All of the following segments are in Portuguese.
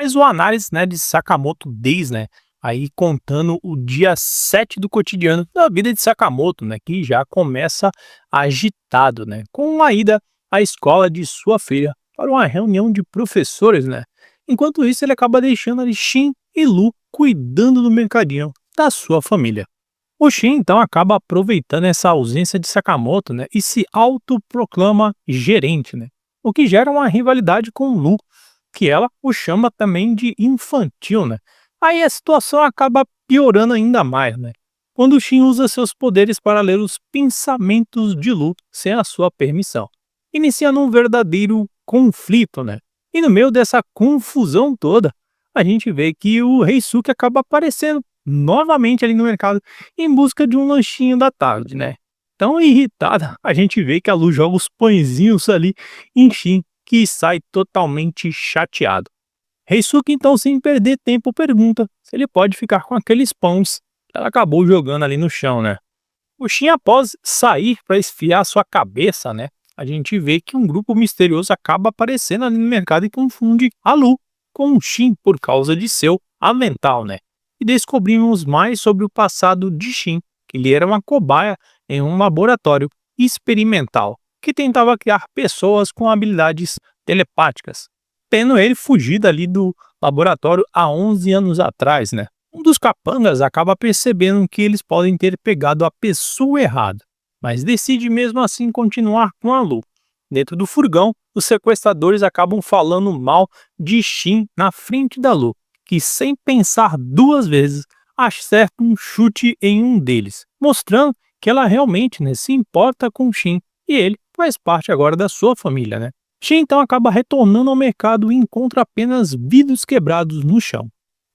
Mas o análise, né, de Sakamoto Days, né, aí contando o dia 7 do cotidiano da vida de Sakamoto, né, que já começa agitado, né, com a ida à escola de sua filha para uma reunião de professores, né. Enquanto isso, ele acaba deixando ali Shin e Lu cuidando do mercadinho da sua família. O Shin então acaba aproveitando essa ausência de Sakamoto, né, e se autoproclama gerente, né, o que gera uma rivalidade com Lu, que ela o chama também de infantil, né. Aí a situação acaba piorando ainda mais, né, quando o Shin usa seus poderes para ler os pensamentos de Lu sem a sua permissão, iniciando um verdadeiro conflito, né. E no meio dessa confusão toda, a gente vê que o Reisuke acaba aparecendo novamente ali no mercado em busca de um lanchinho da tarde, né. Tão irritada, a gente vê que a Lu joga os pãezinhos ali em Shin, que sai totalmente chateado. Reisuke então, sem perder tempo, pergunta se ele pode ficar com aqueles pães que ela acabou jogando ali no chão, né. O Shin, após sair para esfriar sua cabeça, né, a gente vê que um grupo misterioso acaba aparecendo ali no mercado e confunde a Lu com o Shin por causa de seu avental, né. E descobrimos mais sobre o passado de Shin, que ele era uma cobaia em um laboratório experimental que tentava criar pessoas com habilidades telepáticas, tendo ele fugido ali do laboratório há 11 anos atrás, né. Um dos capangas acaba percebendo que eles podem ter pegado a pessoa errada, mas decide mesmo assim continuar com a Lu. Dentro do furgão, os sequestradores acabam falando mal de Shin na frente da Lu, que sem pensar duas vezes acerta um chute em um deles, mostrando que ela realmente, né, se importa com Shin e ele faz parte agora da sua família, né. Shin então acaba retornando ao mercado e encontra apenas vidros quebrados no chão.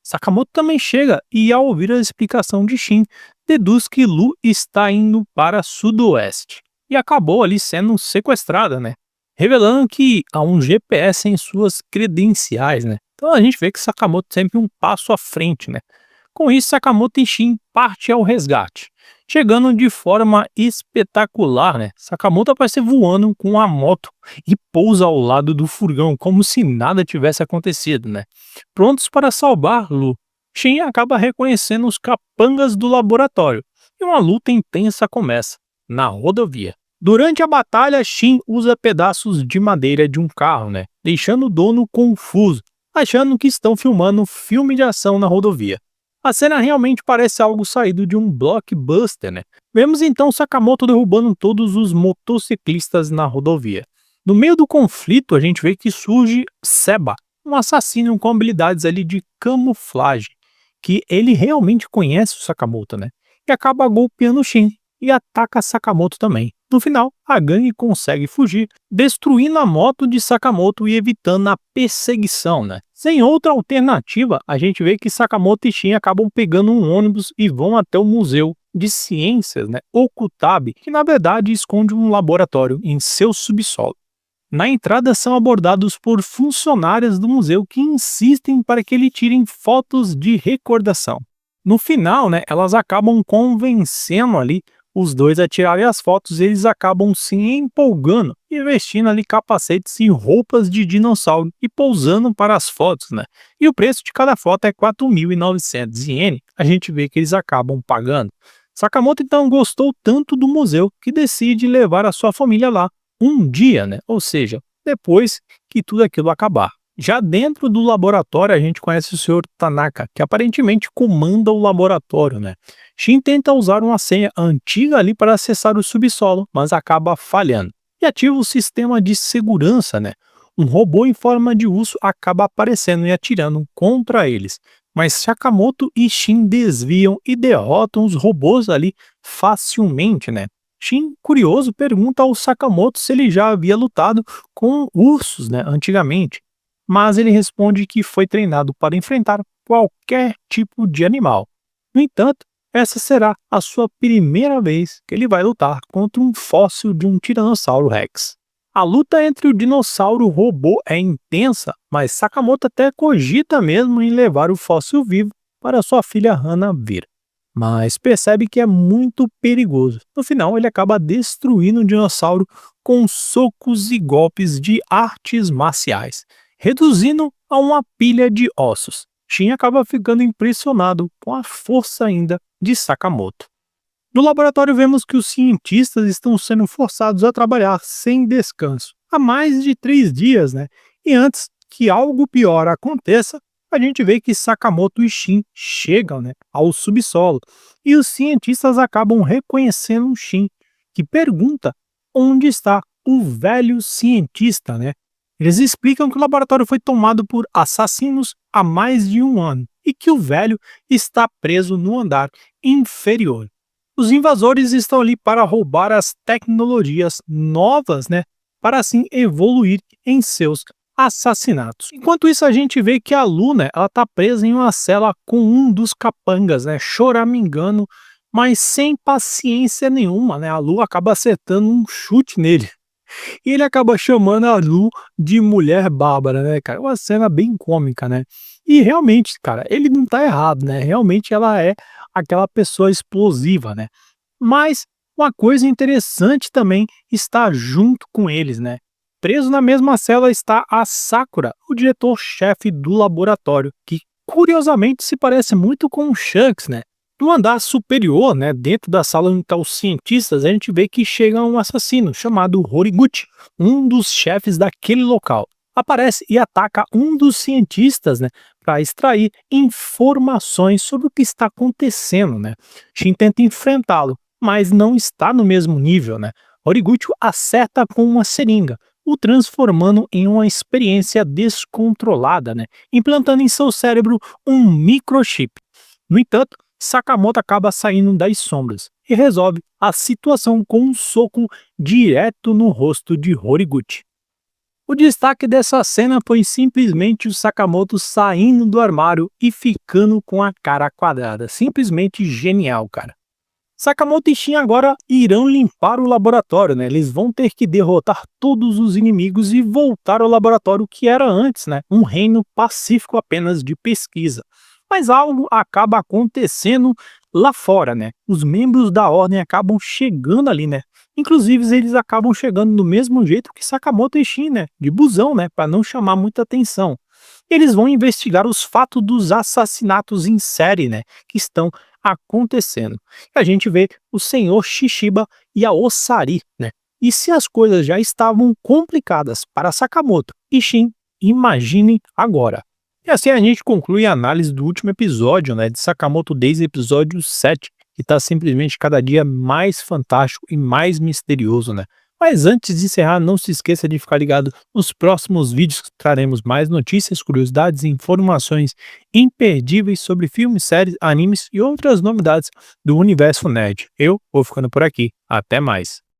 Sakamoto também chega e, ao ouvir a explicação de Shin, deduz que Lu está indo para sudoeste e acabou ali sendo sequestrada, né? Revelando que há um GPS em suas credenciais, né? Então a gente vê que Sakamoto sempre um passo à frente, né? Com isso, Sakamoto e Shin partem ao resgate, chegando de forma espetacular, né? Sakamoto aparece voando com a moto e pousa ao lado do furgão, como se nada tivesse acontecido, né? Prontos para salvar Lu, Shin acaba reconhecendo os capangas do laboratório e uma luta intensa começa na rodovia. Durante a batalha, Shin usa pedaços de madeira de um carro, né? Deixando o dono confuso, achando que estão filmando um filme de ação na rodovia. A cena realmente parece algo saído de um blockbuster, né? Vemos então Sakamoto derrubando todos os motociclistas na rodovia. No meio do conflito, a gente vê que surge Seba, um assassino com habilidades ali de camuflagem, que ele realmente conhece o Sakamoto, né? E acaba golpeando o Shin e ataca Sakamoto também. No final, a gangue consegue fugir, destruindo a moto de Sakamoto e evitando a perseguição, né? Sem outra alternativa, a gente vê que Sakamoto e Shin acabam pegando um ônibus e vão até o Museu de Ciências, né, Okutabe, que na verdade esconde um laboratório em seu subsolo. Na entrada são abordados por funcionárias do museu que insistem para que ele tirem fotos de recordação. No final, né, elas acabam convencendo ali os dois a tirarem as fotos, eles acabam se empolgando e vestindo ali capacetes e roupas de dinossauro e pousando para as fotos, né? E o preço de cada foto é 4.900 ienes, a gente vê que eles acabam pagando. Sakamoto então gostou tanto do museu que decide levar a sua família lá um dia, né? Ou seja, depois que tudo aquilo acabar. Já dentro do laboratório, a gente conhece o Sr. Tanaka, que aparentemente comanda o laboratório, né? Shin tenta usar uma senha antiga ali para acessar o subsolo, mas acaba falhando. E ativa o sistema de segurança, né? Um robô em forma de urso acaba aparecendo e atirando contra eles. Mas Sakamoto e Shin desviam e derrotam os robôs ali facilmente, né? Shin, curioso, pergunta ao Sakamoto se ele já havia lutado com ursos, né, antigamente. Mas ele responde que foi treinado para enfrentar qualquer tipo de animal. No entanto, essa será a sua primeira vez que ele vai lutar contra um fóssil de um Tiranossauro Rex. A luta entre o dinossauro robô é intensa, mas Sakamoto até cogita mesmo em levar o fóssil vivo para sua filha Hana ver. Mas percebe que é muito perigoso. No final, ele acaba destruindo o dinossauro com socos e golpes de artes marciais, reduzindo a uma pilha de ossos. Shin acaba ficando impressionado com a força ainda de Sakamoto. No laboratório vemos que os cientistas estão sendo forçados a trabalhar sem descanso há mais de 3 dias, né? E antes que algo pior aconteça, a gente vê que Sakamoto e Shin chegam, né, ao subsolo e os cientistas acabam reconhecendo Shin, que pergunta onde está o velho cientista, né? Eles explicam que o laboratório foi tomado por assassinos há mais de 1 ano e que o velho está preso no andar inferior. Os invasores estão ali para roubar as tecnologias novas, né, para assim evoluir em seus assassinatos. Enquanto isso, a gente vê que a Luna, ela tá presa em uma cela com um dos capangas, né, choramingando, mas sem paciência nenhuma, né? A Lu acaba acertando um chute nele. E ele acaba chamando a Lu de mulher bárbara, né, cara? Uma cena bem cômica, né? E realmente, cara, ele não tá errado, né? Realmente ela é aquela pessoa explosiva, né? Mas uma coisa interessante também está junto com eles, né? Preso na mesma cela está a Sakura, o diretor-chefe do laboratório, que curiosamente se parece muito com o Shanks, né? No andar superior, né, dentro da sala onde estão os cientistas, a gente vê que chega um assassino chamado Horiguchi, um dos chefes daquele local. Aparece e ataca um dos cientistas, né, para extrair informações sobre o que está acontecendo, né. Shin tenta enfrentá-lo, mas não está no mesmo nível, né. Horiguchi acerta com uma seringa, o transformando em uma experiência descontrolada, né, implantando em seu cérebro um microchip. No entanto, Sakamoto acaba saindo das sombras e resolve a situação com um soco direto no rosto de Horiguchi. O destaque dessa cena foi simplesmente o Sakamoto saindo do armário e ficando com a cara quadrada. Simplesmente genial, cara. Sakamoto e Shin agora irão limpar o laboratório, né? Eles vão ter que derrotar todos os inimigos e voltar ao laboratório que era antes, né? Um reino pacífico apenas de pesquisa. Mas algo acaba acontecendo lá fora, né? Os membros da ordem acabam chegando ali, né? Inclusive, eles acabam chegando do mesmo jeito que Sakamoto e Shin, né? De busão, né? Para não chamar muita atenção. Eles vão investigar os fatos dos assassinatos em série, né? Que estão acontecendo. E a gente vê o senhor Shishiba e a Osari, né? E se as coisas já estavam complicadas para Sakamoto e Shin, imagine agora. E assim a gente conclui a análise do último episódio, né, de Sakamoto Days, episódio 7, que está simplesmente cada dia mais fantástico e mais misterioso, né? Mas antes de encerrar, não se esqueça de ficar ligado nos próximos vídeos que traremos mais notícias, curiosidades e informações imperdíveis sobre filmes, séries, animes e outras novidades do universo nerd. Eu vou ficando por aqui. Até mais.